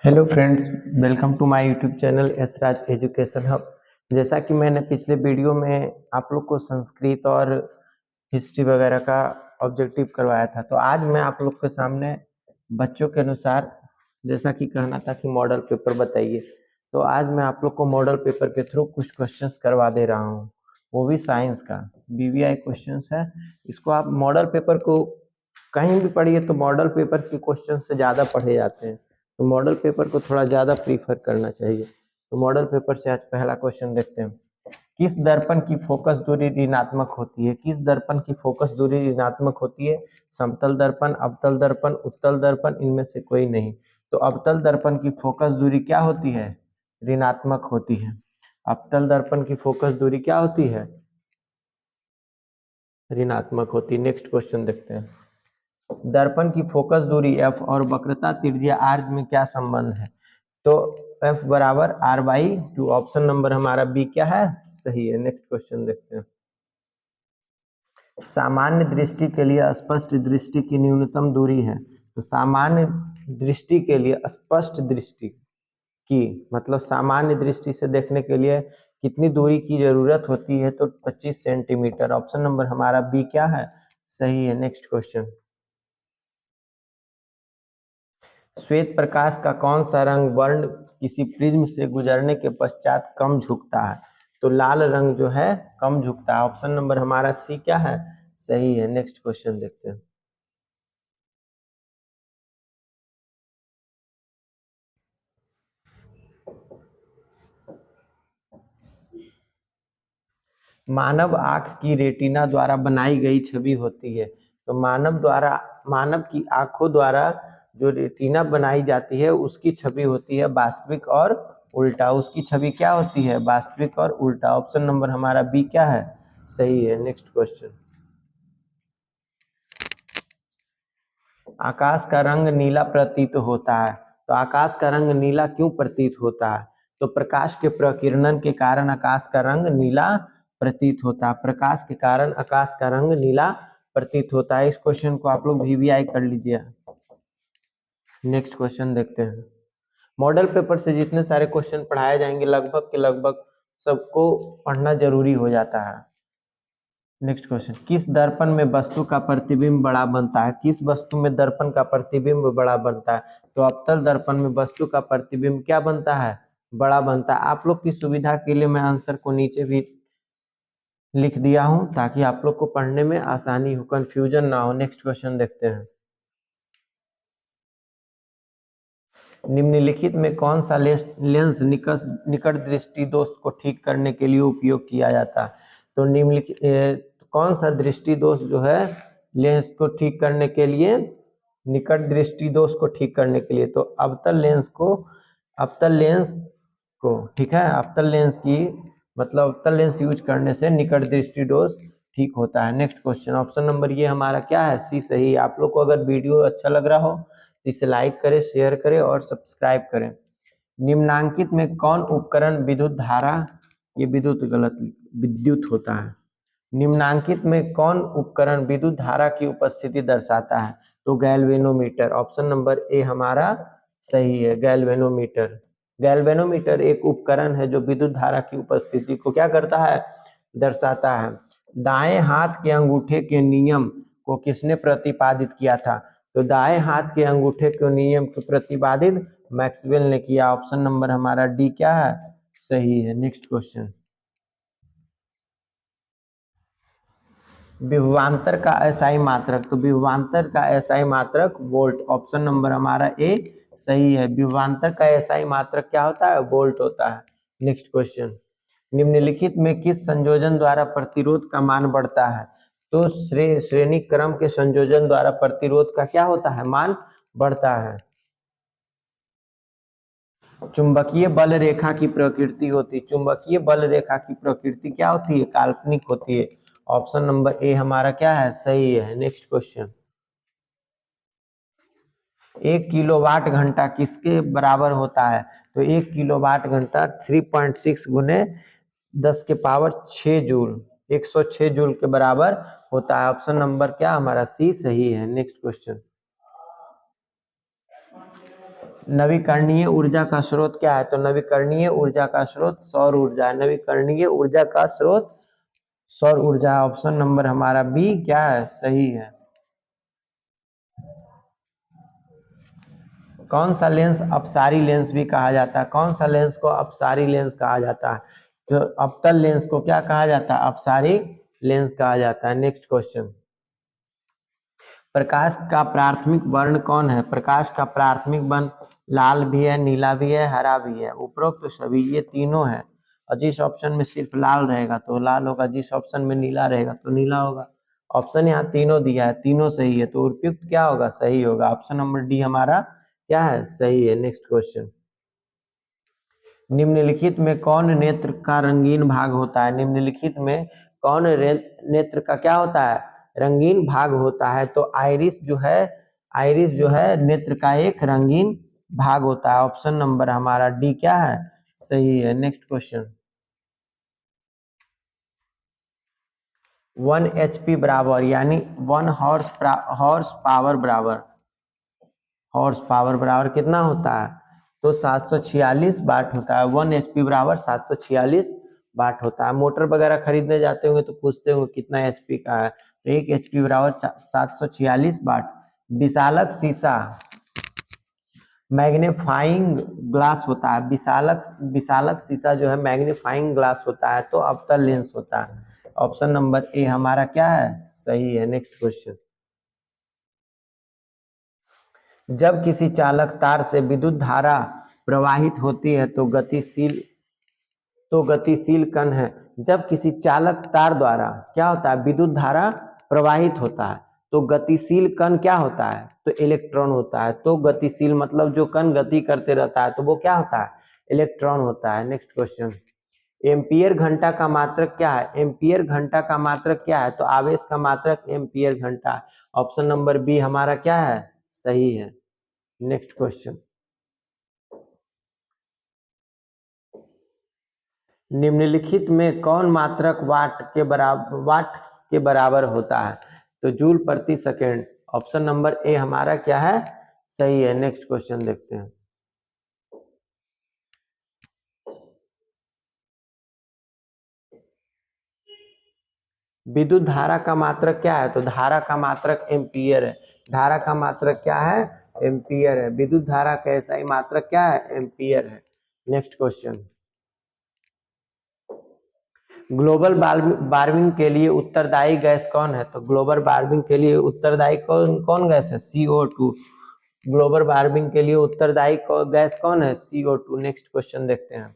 Hello friends, welcome to my YouTube channel S Raj education hub. जैसा कि मैंने पिछले वीडियो में आप लोग को संस्कृत और हिस्ट्री वगैरह का ऑब्जेक्टिव करवाया था, तो आज मैं आप लोग के सामने बच्चों के अनुसार जैसा कि कहना था कि मॉडल पेपर बताइए, तो आज मैं आप लोग को मॉडल पेपर के थ्रू कुछ क्वेश्चंस करवा दे रहा हूँ, वो भी साइंस का बीवीआई क्वेश्चंस है। इसको आप मॉडल पेपर को कहीं भी पढ़िए तो मॉडल पेपर के क्वेश्चन से ज़्यादा पढ़े जाते हैं, तो मॉडल पेपर को थोड़ा ज़्यादा प्रीफर करना चाहिए। तो मॉडल पेपर से आज पहला क्वेश्चन देखते हैं। किस दर्पण की फोकस दूरी ऋणात्मक होती है? किस दर्पण की फोकस दूरी ऋणात्मक होती है? समतल दर्पण, अवतल दर्पण, उत्तल दर्पण, इनमें से कोई नहीं। तो अवतल दर्पण की फोकस दूरी क्या होती है? ऋणात्मक होती है। अवतल दर्पण की फोकस दूरी क्या होती है? ऋणात्मक होती है। नेक्स्ट क्वेश्चन देखते हैं। दर्पण की फोकस दूरी f और वक्रता त्रिज्या r में क्या संबंध है? तो f बराबर r/2। ऑप्शन नंबर हमारा बी क्या है? सही है। नेक्स्ट क्वेश्चन देखते हैं। सामान्य दृष्टि के लिए स्पष्ट दृष्टि की न्यूनतम दूरी है। तो सामान्य दृष्टि के लिए स्पष्ट दृष्टि की मतलब सामान्य दृष्टि से देखने के लिए कितनी दूरी की जरूरत होती है? तो 25 सेंटीमीटर। ऑप्शन नंबर हमारा बी क्या है? सही है। Next question. श्वेत प्रकाश का कौन सा रंग वर्ण किसी प्रिज्म से गुजरने के पश्चात कम झुकता है? तो लाल रंग जो है कम झुकता है। ऑप्शन नंबर हमारा सी क्या है? सही है। नेक्स्ट क्वेश्चन देखते हैं। मानव आंख की रेटिना द्वारा बनाई गई छवि होती है। तो मानव की आंखों द्वारा जो रेटिना बनाई जाती है उसकी छवि होती है वास्तविक और उल्टा। उसकी छवि क्या होती है? वास्तविक और उल्टा। ऑप्शन नंबर हमारा बी क्या है? सही है। Next question. आकाश का रंग नीला प्रतीत होता है। तो आकाश का रंग नीला क्यों प्रतीत होता है? तो प्रकाश के प्रकीर्णन के कारण आकाश का रंग नीला प्रतीत होता है। प्रकाश के कारण आकाश का रंग नीला प्रतीत होता है। इस क्वेश्चन को आप लोग वीवीआई कर लीजिए। नेक्स्ट क्वेश्चन देखते हैं। मॉडल पेपर से जितने सारे क्वेश्चन पढ़ाए जाएंगे लगभग के लगभग सबको पढ़ना जरूरी हो जाता है। Next question. किस दर्पण में वस्तु का प्रतिबिंब बड़ा बनता है? किस वस्तु में दर्पण का प्रतिबिंब बड़ा बनता है? तो अवतल दर्पण में वस्तु का प्रतिबिंब क्या बनता है? बड़ा बनता है। आप लोग की सुविधा के लिए मैं आंसर को नीचे भी लिख दिया हूं ताकि आप लोग को पढ़ने में आसानी हो, कंफ्यूजन ना हो। नेक्स्ट क्वेश्चन देखते हैं। निम्नलिखित में कौन सा लेंस निकट दृष्टि दोष को ठीक करने के लिए उपयोग किया जाता है? तो निम्नलिखित कौन सा दृष्टि दोष जो है लेंस को ठीक करने के लिए, निकट दृष्टि दोष को ठीक करने के लिए, तो अवतल लेंस को ठीक है, अवतल लेंस की मतलब अवतल लेंस यूज करने से निकट दृष्टि दोष ठीक होता है। Next question. ऑप्शन नंबर ये हमारा क्या है? सी सही है। आप लोग को अगर वीडियो अच्छा लग रहा हो इसे लाइक करें, शेयर करें और सब्सक्राइब करें। निम्नांकित में कौन उपकरण विद्युत धारा, ये विद्युत होता है। निम्नांकित में कौन उपकरण विद्युत धारा की उपस्थिति दर्शाता है? तो गैल्वेनोमीटर। ऑप्शन नंबर ए हमारा सही है। गैल्वेनोमीटर। गैल्वेनोमीटर एक उपकरण है जो विद्युत धारा की उपस्थिति को क्या करता है? दर्शाता है। दाएं हाथ के अंगूठे के नियम को किसने प्रतिपादित किया था? तो दाएं हाथ के अंगूठे के नियम को प्रतिपादित मैक्सवेल ने किया। ऑप्शन नंबर हमारा डी क्या है? सही है। Next question. विभवांतर का एसआई मात्रक। तो विभवांतर का एसआई मात्रक वोल्ट। ऑप्शन नंबर हमारा ए सही है। विभवांतर का एसआई मात्रक क्या होता है? वोल्ट होता है। Next question. निम्नलिखित में किस संयोजन द्वारा प्रतिरोध का मान बढ़ता है? तो श्रेणी क्रम के संयोजन द्वारा प्रतिरोध का क्या होता है? मान बढ़ता है। चुंबकीय बल रेखा की प्रकृति होती है। चुंबकीय बल रेखा की प्रकृति क्या होती है? काल्पनिक होती है। ऑप्शन नंबर ए हमारा क्या है? सही है। Next question. 1 किलोवाट घंटा किसके बराबर होता है? तो 1 किलोवाट घंटा 3.6 गुने 10⁶ जूल, 106 जूल के बराबर होता है। ऑप्शन नंबर क्या हमारा? सी सही है। Next question. नवीकरणीय ऊर्जा का स्रोत क्या है? तो नवीकरणीय ऊर्जा का स्रोत सौर ऊर्जा है। नवीकरणीय ऊर्जा का स्रोत सौर ऊर्जा। ऑप्शन नंबर हमारा बी क्या है? सही है। कौन सा लेंस अपसारी लेंस भी कहा जाता है? कौन सा लेंस को अपसारी लेंस कहा जाता है? तो अवतल लेंस को क्या कहा जाता है? अपसारी लेंस कहा जाता है। नेक्स्ट क्वेश्चन, प्रकाश का प्राथमिक वर्ण कौन है? प्रकाश का प्राथमिक वर्ण लाल भी है, नीला भी है, हरा भी है। उपरोक्त तो सभी ये तीनों है, और जिस ऑप्शन में सिर्फ लाल रहेगा तो लाल होगा, जिस ऑप्शन में नीला रहेगा तो नीला होगा। ऑप्शन यहाँ तीनों दिया है, तीनों सही है, तो उपयुक्त क्या होगा? सही होगा। ऑप्शन नंबर डी हमारा क्या है? सही है। नेक्स्ट क्वेश्चन, निम्नलिखित में कौन नेत्र का रंगीन भाग होता है? निम्नलिखित में कौन नेत्र का क्या होता है? रंगीन भाग होता है। तो आइरिस जो है नेत्र का एक रंगीन भाग होता है। ऑप्शन नंबर हमारा डी क्या है? सही है। नेक्स्ट क्वेश्चन, 1 HP बराबर यानी 1 हॉर्स पावर बराबर कितना होता है? तो 746 वाट होता है। 1 HP बराबर 746 वाट होता है। मोटर वगैरह खरीदने जाते होंगे तो पूछते होंगे कितना HP का है, तो 1 HP बराबर 746 वाट। विशालक शीशा मैग्नीफाइंग ग्लास होता है। विशालक शीशा जो है मैग्नीफाइंग ग्लास होता है, तो अवतल लेंस होता है। ऑप्शन नंबर ए हमारा क्या है? सही है। नेक्स्ट क्वेश्चन, जब किसी चालक तार से विद्युत धारा प्रवाहित होती है तो गतिशील कण है। जब किसी चालक तार द्वारा क्या होता है? विद्युत धारा प्रवाहित होता है, तो गतिशील कण क्या होता है? तो इलेक्ट्रॉन होता है। तो गतिशील मतलब जो कण गति करते रहता है, तो वो क्या होता है? इलेक्ट्रॉन होता है। नेक्स्ट क्वेश्चन, एम्पियर घंटा का मात्रक क्या है? एम्पियर घंटा का मात्रक क्या है? तो आवेश का मात्रक एम्पियर घंटा। ऑप्शन नंबर बी हमारा क्या है? सही है। नेक्स्ट क्वेश्चन, निम्नलिखित में कौन मात्रक वाट के बराबर होता है? तो जूल प्रति सेकेंड। ऑप्शन नंबर ए हमारा क्या है? सही है। नेक्स्ट क्वेश्चन देखते हैं, विद्युत धारा का मात्रक क्या है? तो धारा का मात्रक एम्पियर है। धारा का मात्रक क्या है? एम्पियर है। विद्युत धारा का ऐसा ही मात्रक क्या है? एम्पियर है। नेक्स्ट क्वेश्चन, ग्लोबल वार्मिंग के लिए उत्तरदायी गैस कौन है? तो ग्लोबल वार्मिंग के लिए उत्तरदायी कौन कौन गैस है? CO2। ग्लोबल वार्मिंग के लिए उत्तरदायी गैस कौन है? CO2। नेक्स्ट क्वेश्चन देखते हैं,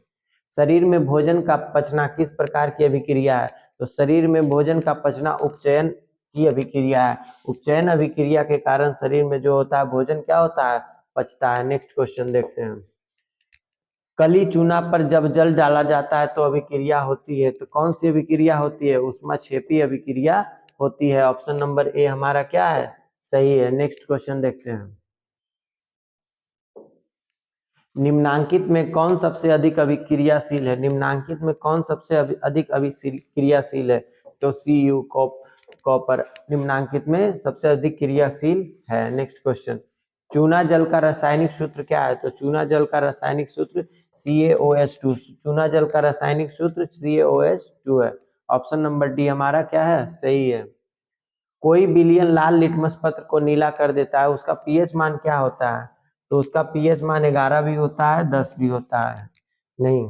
शरीर में भोजन का पचना किस प्रकार की अभिक्रिया है? तो शरीर में भोजन का पचना उपचयन की अभिक्रिया है। उपचयन अभिक्रिया के कारण शरीर में जो होता है भोजन क्या होता है? पचता है। नेक्स्ट क्वेश्चन देखते हैं, कली चूना पर जब जल डाला जाता है तो अभिक्रिया होती है, तो कौन सी अभिक्रिया होती है? ऊष्माक्षेपी अभिक्रिया होती है। ऑप्शन नंबर ए हमारा क्या है? सही है। नेक्स्ट क्वेश्चन देखते हैं, निम्नांकित में कौन सबसे अधिक अभिक्रियाशील है? निम्नांकित में कौन सबसे अधिक अभिक्रियाशील है? तो Cu कॉपर निम्नांकित में सबसे अधिक क्रियाशील है। नेक्स्ट क्वेश्चन, चूना जल का रासायनिक सूत्र क्या है? तो चूना जल का रासायनिक सूत्र CaOH2। चूना जल का रासायनिक सूत्र CaOH2 है। ऑप्शन नंबर डी हमारा क्या है? सही है। कोई विलयन लाल लिटमस पत्र को नीला कर देता है, उसका पीएच मान क्या होता है? तो उसका पीएच मान 11 भी होता है, 10 भी होता है। नहीं,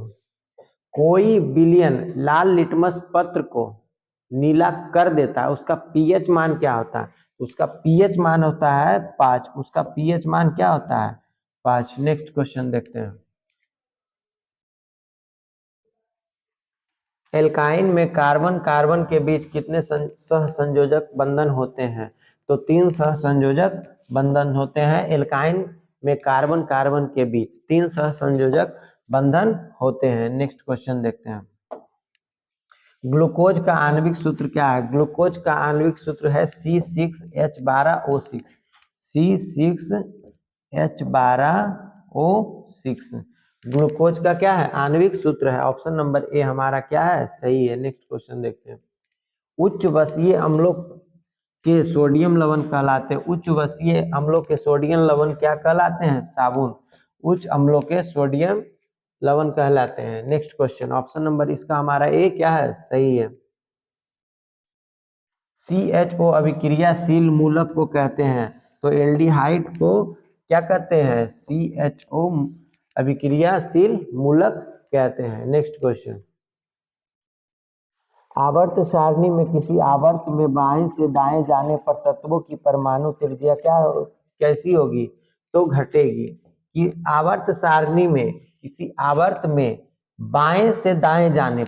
कोई विलयन लाल लिटमस पत्र को नीला कर देता है, उसका पीएच मान क्या होता है? उसका पीएच मान होता है 5। उसका पीएच मान क्या होता है? 5। नेक्स्ट क्वेश्चन देखते हैं, एल्काइन में कार्बन कार्बन के बीच कितने सहसंयोजक बंधन होते हैं? तो 3 सहसंयोजक बंधन होते हैं। एल्काइन में कार्बन कार्बन के बीच 3 सहसंयोजक बंधन होते हैं। नेक्स्ट क्वेश्चन देखते हैं, ग्लूकोज का आणविक सूत्र क्या है? ग्लूकोज का आणविक सूत्र है C6H12O6। C6H12O6 ग्लूकोज का क्या है? आणविक सूत्र है। ऑप्शन नंबर ए हमारा क्या है? सही है। नेक्स्ट क्वेश्चन देखते हैं, उच्च वसीय अम्लों के सोडियम लवण कहलाते हैं। उच्च वसीय अम्लों के सोडियम लवण क्या कहलाते हैं? साबुन। उच्च अम्लों के सोडियम लवण कहलाते हैं। नेक्स्ट क्वेश्चन, ऑप्शन नंबर इसका हमारा ए क्या है, सही है। CHO अभिक्रियाशील मूलक को कहते हैं, तो एल्डिहाइड को क्या कहते हैं, CHO अभिक्रियाशील मूलक कहते हैं। नेक्स्ट क्वेश्चन, आवर्त सारणी में किसी आवर्त में बाएं से दाएं जाने पर तत्वों की परमाणु त्रिज्या कैसी होगी, तो घटेगी। कि आवर्त सारणी में किसी आवर्त में बाएं से दाएं जाने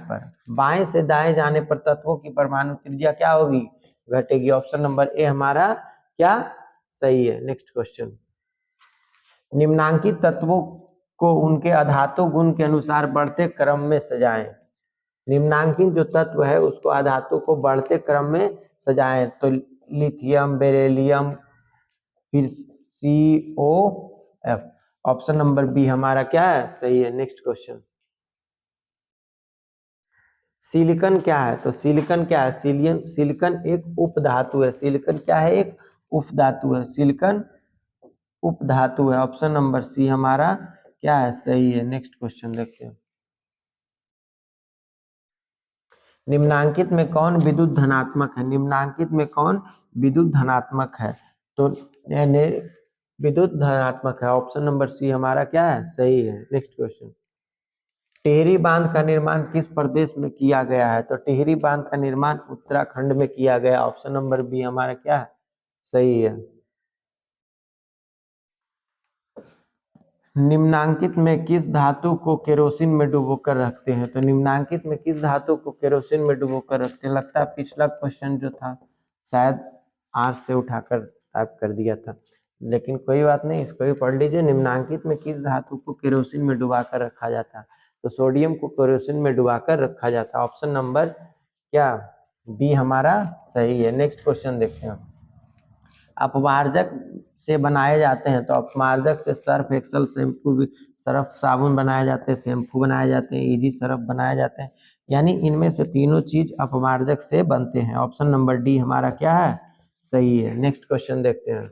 पर तत्वों की परमाणु त्रिज्या क्या होगी, घटेगी। ऑप्शन नंबर ए हमारा क्या सही है। नेक्स्ट क्वेश्चन, निम्नांकित तत्वों को उनके अधातु गुण के अनुसार बढ़ते क्रम में सजाएं। निम्नांकित जो तत्व है उसको आधातु को बढ़ते क्रम में सजाएं, तो लिथियम, बेरिलियम, फिर COF। ऑप्शन नंबर बी हमारा क्या है, सही है। नेक्स्ट क्वेश्चन, सिलिकॉन क्या है, तो सिलिकॉन क्या है, सिलिकॉन एक उपधातु है। सिलिकॉन क्या है, एक उपधातु है। सिलिकॉन उपधातु है। ऑप्शन नंबर सी हमारा क्या है, सही है। नेक्स्ट क्वेश्चन देखते हैं, निम्नांकित में कौन विद्युत धनात्मक है। निम्नांकित में कौन विद्युत धनात्मक है, तो विद्युत धनात्मक है। ऑप्शन नंबर सी हमारा क्या है, सही है। नेक्स्ट क्वेश्चन, टिहरी बांध का निर्माण किस प्रदेश में किया गया है, तो टिहरी बांध का निर्माण उत्तराखंड में किया गया। ऑप्शन नंबर बी हमारा क्या है, सही है। निम्नांकित में किस धातु को केरोसिन में डुबोकर रखते हैं, तो निम्नांकित में किस धातु को केरोसिन में डुबोकर रखते हैं। लगता है पिछला क्वेश्चन जो था शायद आज से उठाकर टाइप कर दिया था, लेकिन कोई बात नहीं, इसको भी पढ़ लीजिए। निम्नांकित में किस धातु को केरोसिन में डुबाकर रखा जाता है, तो सोडियम को केरोसिन में डुबाकर रखा जाता है। ऑप्शन नंबर क्या बी हमारा सही है। नेक्स्ट क्वेश्चन देखते हैं, अपमार्जक से बनाए जाते हैं, तो अपमार्जक से सर्फ एक्सल शैम्पू भी, सर्फ साबुन बनाए जाते हैं, शैम्पू बनाए जाते हैं, इजी सर्फ बनाए जाते हैं, यानी इनमें से तीनों चीज अपमार्जक से बनते हैं। ऑप्शन नंबर डी हमारा क्या है, सही है। नेक्स्ट क्वेश्चन देखते हैं,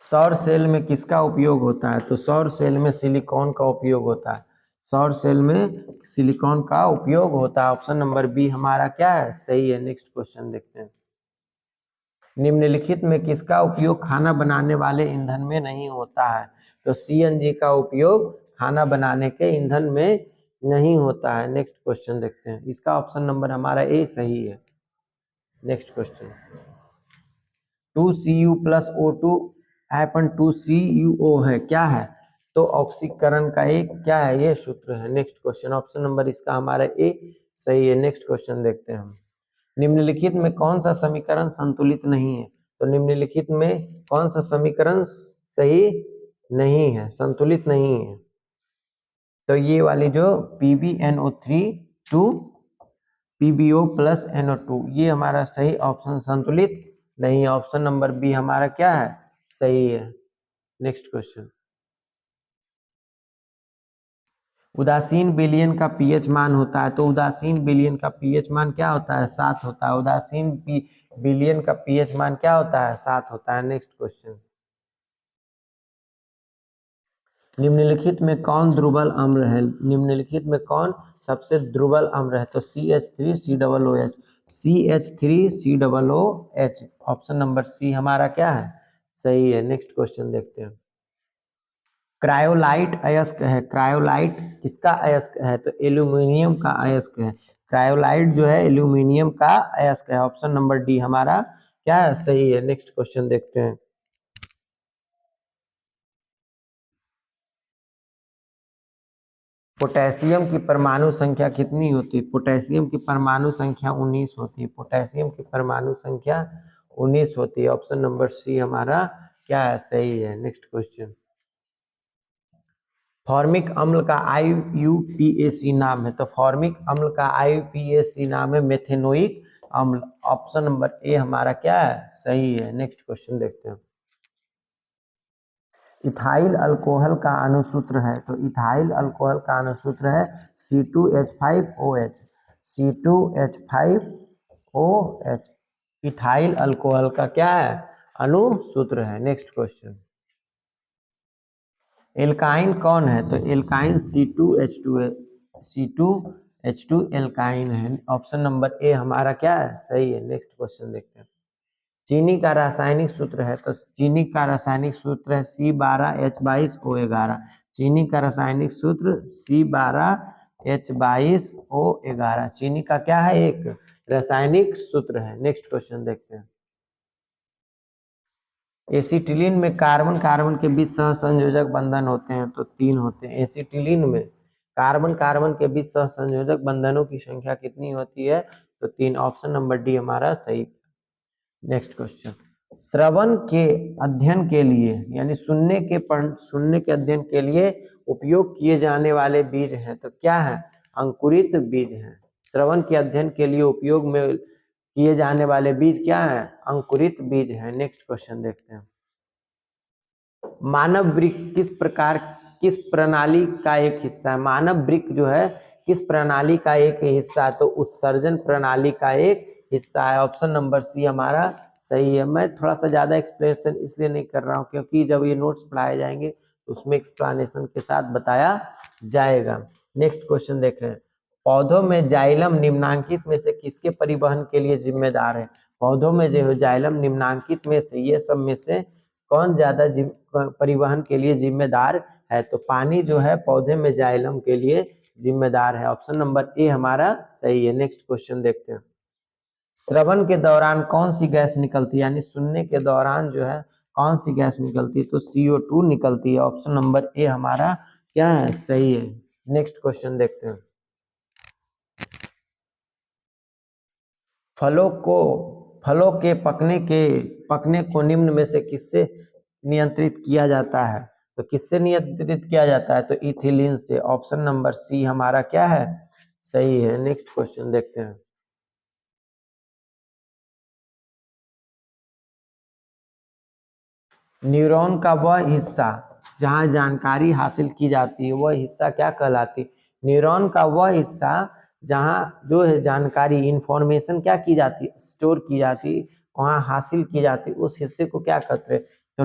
सौर सेल में किसका उपयोग होता है, तो सौर सेल में सिलिकॉन का उपयोग होता है। सौर सेल में सिलिकॉन का उपयोग होता है। ऑप्शन नंबर बी हमारा क्या है, सही है। नेक्स्ट क्वेश्चन देखते हैं, निम्नलिखित में किसका उपयोग खाना बनाने वाले ईंधन में नहीं होता है, तो CNG का उपयोग खाना बनाने के ईंधन में नहीं होता है। नेक्स्ट क्वेश्चन देखते हैं, इसका ऑप्शन नंबर हमारा ए सही है। Next question, 2Cu plus O2 अपन 2CuO है, क्या है, तो ऑक्सीकरण का एक क्या है, ये सूत्र है। नेक्स्ट क्वेश्चन, ऑप्शन नंबर इसका हमारा ए सही है। नेक्स्ट क्वेश्चन देखते हैं हम, निम्नलिखित में कौन सा समीकरण संतुलित नहीं है, तो निम्नलिखित में कौन सा समीकरण सही नहीं है, संतुलित नहीं है, तो ये वाली जो PbNO3 to PbO plus NO2, ये हमारा सही ऑप्शन संतुलित नहीं है। ऑप्शन नंबर बी हमारा क्या है, सही है। नेक्स्ट क्वेश्चन, उदासीन विलयन का पीएच मान होता है, तो उदासीन विलयन का पीएच मान क्या होता है, 7 होता है। उदासीन विलयन का पीएच मान क्या होता है, 7 होता है। नेक्स्ट क्वेश्चन, निम्नलिखित में कौन दुर्बल अम्ल है, निम्नलिखित में कौन सबसे दुर्बल अम्ल है, तो CH3COOH, CH3COOH। Option number C हमारा क्या है, सही है। नेक्स्ट क्वेश्चन देखते हैं, क्रायोलाइट अयस्क है, क्रायोलाइट किसका अयस्क है, तो एल्यूमिनियम का अयस्क है। क्रायोलाइट जो है एल्यूमिनियम का अयस्क है। ऑप्शन नंबर डी हमारा क्या है, सही है। नेक्स्ट क्वेश्चन देखते हैं, पोटेशियम की परमाणु संख्या कितनी होती है, पोटेशियम की परमाणु संख्या 19 होती है। पोटेशियम की परमाणु संख्या 19 होती है। ऑप्शन नंबर सी हमारा क्या है, सही है। नेक्स्ट क्वेश्चन, फॉर्मिक अम्ल का IUPAC नाम है, तो फॉर्मिक अम्ल का IUPAC नाम है मेथेनोइक अम्ल। ऑप्शन नंबर ए हमारा क्या है, सही है। नेक्स्ट क्वेश्चन देखते हैं, इथाइल अल्कोहल का अणुसूत्र है, तो इथाइल अल्कोहल का अणुसूत्र है C2H5OH, C2H5OH। इथाइल अल्कोहल का क्या है, अणुसूत्र है। नेक्स्ट क्वेश्चन, एल्काइन कौन है? तो एल्काइन C2H2 है, C2H2 एल्काइन है। ऑप्शन नंबर ए हमारा क्या है? सही है। नेक्स्ट क्वेश्चन देखते हैं, चीनी का रासायनिक सूत्र है, तो चीनी का रासायनिक सूत्र है C12H22O11। चीनी का रासायनिक सूत्र C12H22O11। चीनी का क्या है? एक रासायनिक सूत्र है। नेक्स्ट क्वेश्चन देखते हैं, एसिटिलीन में कार्बन कार्बन के बीच सहसंयोजक बंधन होते हैं, तो 3 होते हैं। एसिटिलीन में कार्बन कार्बन के बीच सहसंयोजक बंधनों की संख्या कितनी होती है? तो 3। ऑप्शन नंबर डी हमारा सही। नेक्स्ट क्वेश्चन, श्रवण के अध्ययन के लिए यानी सुनने के अध्ययन के लिए उपयोग किए जाने वाले बीज हैं, तो क्या है? अंकुरित बीज हैं। श्रवण के अध्ययन के लिए उपयोग में किए जाने वाले बीज क्या है? अंकुरित बीज हैं। नेक्स्ट क्वेश्चन देखते हैं, मानव वृक्क किस प्रणाली का एक हिस्सा है? मानव वृक्क जो है किस प्रणाली का एक हिस्सा है? तो उत्सर्जन प्रणाली का एक हिस्सा है। ऑप्शन नंबर सी हमारा सही है। मैं थोड़ा सा ज्यादा एक्सप्लेनेशन इसलिए नहीं कर रहा हूँ क्योंकि जब ये नोट्स पढ़ाए जाएंगे तो उसमें एक्सप्लेनेशन के साथ बताया जाएगा। नेक्स्ट क्वेश्चन देख रहे हैं, पौधों में जाइलम निम्नांकित में से किसके परिवहन के लिए जिम्मेदार है? पौधों में जो जाइलम निम्नांकित में से ये सब में से कौन ज्यादा परिवहन के लिए जिम्मेदार है? तो पानी जो है पौधे में जाइलम के लिए जिम्मेदार है। ऑप्शन नंबर ए हमारा सही है। नेक्स्ट क्वेश्चन देखते हैं, श्रवण के दौरान कौन सी गैस निकलती है? यानी सुनने के दौरान जो है कौन सी गैस निकलती है? तो CO2 निकलती है। ऑप्शन नंबर ए हमारा क्या है? सही है। नेक्स्ट क्वेश्चन देखते हैं, फलों के पकने को निम्न में से किससे नियंत्रित किया जाता है? तो किससे नियंत्रित किया जाता है? तो इथिलीन से। ऑप्शन नंबर सी हमारा क्या है? सही है। नेक्स्ट क्वेश्चन देखते हैं, न्यूरॉन का वह हिस्सा जहाँ जानकारी हासिल की जाती है वह हिस्सा क्या कहलाती? न्यूरॉन का वह हिस्सा जहाँ जो है जानकारी इंफॉर्मेशन क्या की जाती है? स्टोर की जाती, वहाँ हासिल की जाती, उस हिस्से को क्या कहते हैं? तो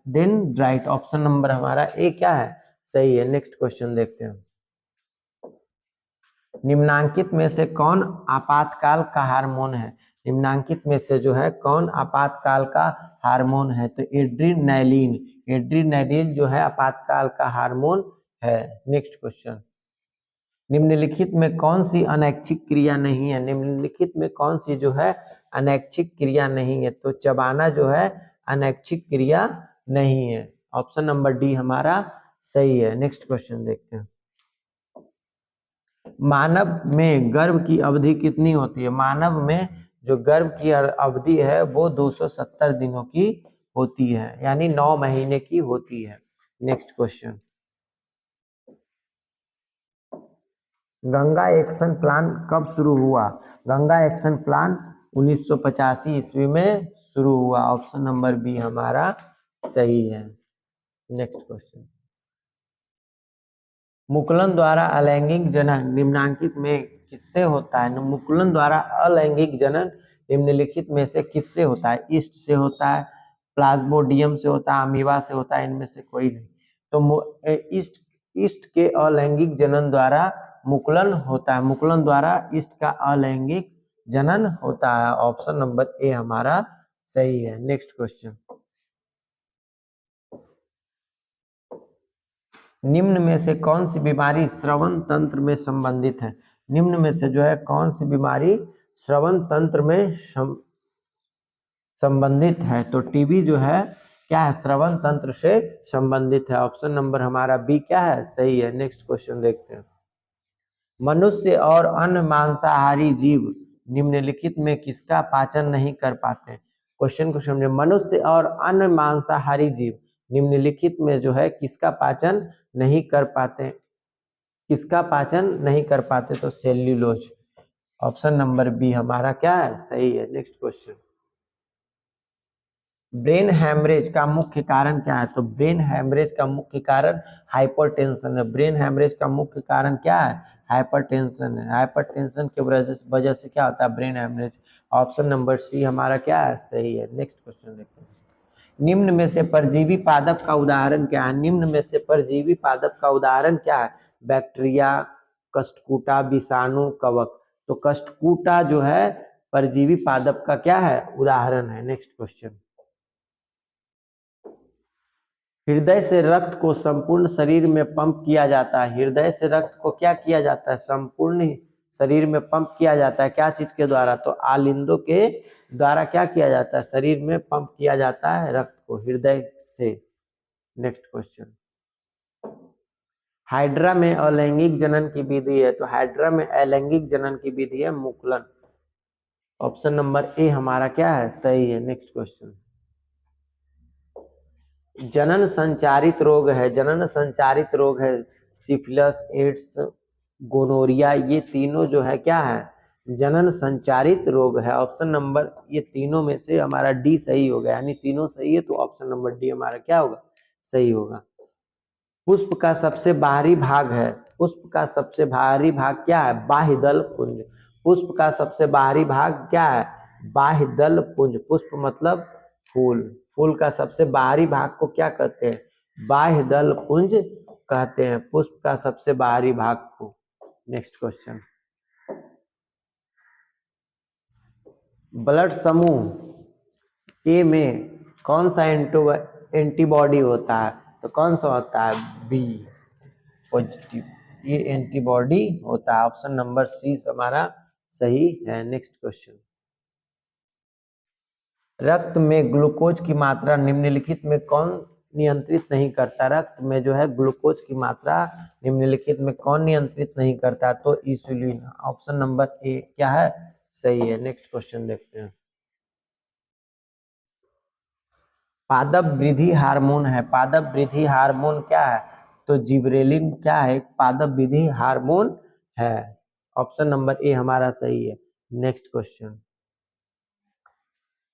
डेंड्राइट। ऑप्शन नंबर हमारा ए क्या है? सही है। नेक्स्ट क्वेश्चन देखते हैं, निम्नांकित में से कौन आपातकाल का हार्मोन है? निम्नांकित में से जो है कौन आपातकाल का हार्मोन है? तो एड्रीनैलिन जो है आपातकाल का हार्मोन है। नेक्स्ट क्वेश्चन, निम्नलिखित में कौन सी अनैच्छिक क्रिया नहीं है? निम्नलिखित में कौन सी जो है अनैच्छिक क्रिया नहीं है? तो चबाना जो है अनैच्छिक क्रिया नहीं है। ऑप्शन नंबर डी हमारा सही है। नेक्स्ट क्वेश्चन देखते हैं, मानव में गर्भ की अवधि कितनी होती है? मानव में जो गर्भ की अवधि है वो 270 दिनों की होती है, यानी 9 महीने की होती है। Next question, Ganga action plan कब शुरू हुआ? गंगा एक्शन प्लान 1985 ईस्वी में शुरू हुआ। ऑप्शन नंबर बी हमारा सही है। नेक्स्ट क्वेश्चन, मुकुलन द्वारा अलैंगिक जनन निम्नांकित में किससे होता है? मुकुलन द्वारा अलैंगिक जनन निम्नलिखित में से किससे होता है? ईस्ट से होता है, प्लाज्मोडियम से होता है, अमीबा से होता है, इनमें से कोई नहीं। तो ईस्ट के अलैंगिक जनन द्वारा मुकुलन होता है। मुकुलन द्वारा ईस्ट का अलैंगिक जनन होता है। ऑप्शन नंबर ए हमारा सही है। नेक्स्ट क्वेश्चन, निम्न में से कौन सी बीमारी श्रवण तंत्र में संबंधित है? निम्न में से जो है कौन सी बीमारी श्रवण तंत्र में संबंधित है? तो टीबी जो है क्या है? श्रवण तंत्र से संबंधित है। ऑप्शन नंबर हमारा बी क्या है? सही है। नेक्स्ट क्वेश्चन देखते हैं, मनुष्य और अन्य मांसाहारी जीव निम्नलिखित में किसका पाचन नहीं कर पाते? क्वेश्चन को समझे, मनुष्य और अन्य मांसाहारी जीव निम्नलिखित में जो है किसका पाचन नहीं कर पाते? किसका पाचन नहीं कर पाते? तो सेल्यूलोज। ऑप्शन नंबर बी हमारा क्या है? सही है। नेक्स्ट क्वेश्चन, ब्रेन हैमरेज का मुख्य कारण क्या है? तो ब्रेन हैमरेज का मुख्य कारण हाइपरटेंशन है। ब्रेन हैमरेज का मुख्य कारण क्या है? हाइपरटेंशन है। हाइपरटेंशन की वजह से क्या होता है? Brain haemorrhage. Option number C हमारा क्या है, सही है। नेक्स्ट क्वेश्चन देखते हैं। निम्न में से परजीवी पादप का उदाहरण क्या है? निम्न में से परजीवी पादप का उदाहरण क्या है? बैक्टीरिया, कष्टकूटा, विषाणु, कवक। तो कष्टकूटा जो है परजीवी पादप का क्या है, उदाहरण है। Next question. हृदय से रक्त को संपूर्ण शरीर में पंप किया जाता है। हृदय से रक्त को क्या किया जाता है, संपूर्ण शरीर में पंप किया जाता है, क्या चीज के द्वारा? तो आलिंदों के द्वारा क्या किया जाता है, शरीर में पंप किया जाता है रक्त को हृदय से। Next question. हाइड्रा में अलैंगिक जनन की विधि है, तो हाइड्रा में अलैंगिक जनन की विधि है मुकुलन। ऑप्शन नंबर ए हमारा क्या है, सही है। Next question. जनन संचारित रोग है, जनन संचारित रोग है सिफिलिस, एड्स, गोनोरिया, ये तीनों जो है क्या है, जनन संचारित रोग है। ऑप्शन नंबर, ये तीनों में से हमारा डी सही होगा, यानी तीनों सही है तो ऑप्शन नंबर डी हमारा क्या होगा, सही होगा। पुष्प का सबसे बाहरी भाग है, पुष्प का सबसे बाहरी भाग क्या है, बाह्यदल पुंज। पुष्प का सबसे बाहरी भाग क्या है, बाह्यदल पुंज। पुष्प मतलब फूल, फूल का सबसे बाहरी भाग को क्या कहते हैं, बाह्यदल पुंज कहते हैं, पुष्प का सबसे बाहरी भाग को। Next question. ब्लड समूह ए में कौन सा एंटीबॉडी होता है, तो कौन सा होता है, बी पॉजिटिव, ये एंटीबॉडी होता है। ऑप्शन नंबर सी हमारा सही है। Next question. रक्त में ग्लूकोज की मात्रा निम्नलिखित में कौन नियंत्रित नहीं करता? रक्त में जो है ग्लूकोज की मात्रा निम्नलिखित में कौन नियंत्रित नहीं करता? तो इंसुलिन। ऑप्शन नंबर ए क्या है, सही है। नेक्स्ट क्वेश्चन देखते हैं। पादप वृद्धि हार्मोन है, पादप वृद्धि हार्मोन क्या है, तो जिबरेलिन क्या है, पादप वृद्धि हार्मोन है। ऑप्शन नंबर ए हमारा सही है। Next question.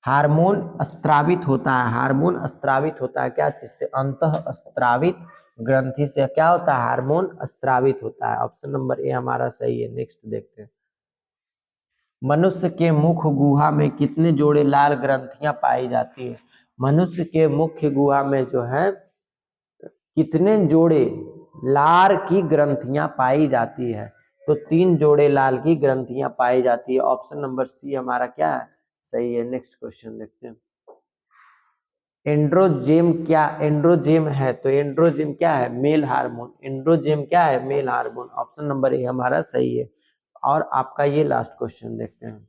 हार्मोन स्त्रावित होता है, हार्मोन स्त्रावित होता है क्या चीज से, अंतः स्त्रावित ग्रंथि से क्या होता है, हार्मोन स्त्रावित होता है। ऑप्शन नंबर ए हमारा सही है। नेक्स्ट देखते हैं। मनुष्य के मुख गुहा में कितने जोड़े लाल ग्रंथियां पाई जाती है? मनुष्य के मुख्य गुहा में जो है कितने जोड़े लार की ग्रंथियां पाई जाती है? तो 3 जोड़े लाल की ग्रंथियां पाई जाती है। ऑप्शन नंबर सी हमारा क्या है, सही है। नेक्स्ट क्वेश्चन देखते हैं। एंड्रोजेम क्या, एंड्रोजेम है तो एंड्रोजेम क्या है, मेल हार्मोन। एंड्रोजेम क्या है, male hormone. Option number A हमारा सही है। और आपका ये लास्ट क्वेश्चन देखते हैं।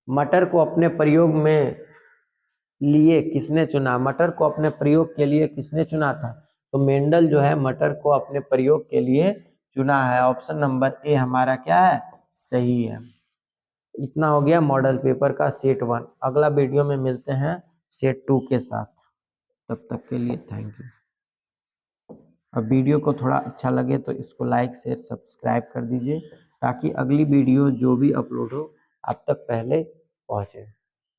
मटर को अपने प्रयोग में लिए किसने चुना? मटर को अपने प्रयोग के लिए किसने चुना था? तो मेंडल जो है मटर को अपने प्रयोग के लिए चुना है। ऑप्शन नंबर ए हमारा क्या है, सही है। इतना हो गया मॉडल पेपर का सेट 1। अगला वीडियो में मिलते हैं सेट 2 के साथ। तब तक के लिए थैंक यू। अब वीडियो को थोड़ा अच्छा लगे तो इसको लाइक शेयर सब्सक्राइब कर दीजिए, ताकि अगली वीडियो जो भी अपलोड हो आप तक पहले पहुंचे।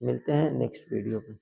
मिलते हैं नेक्स्ट वीडियो में।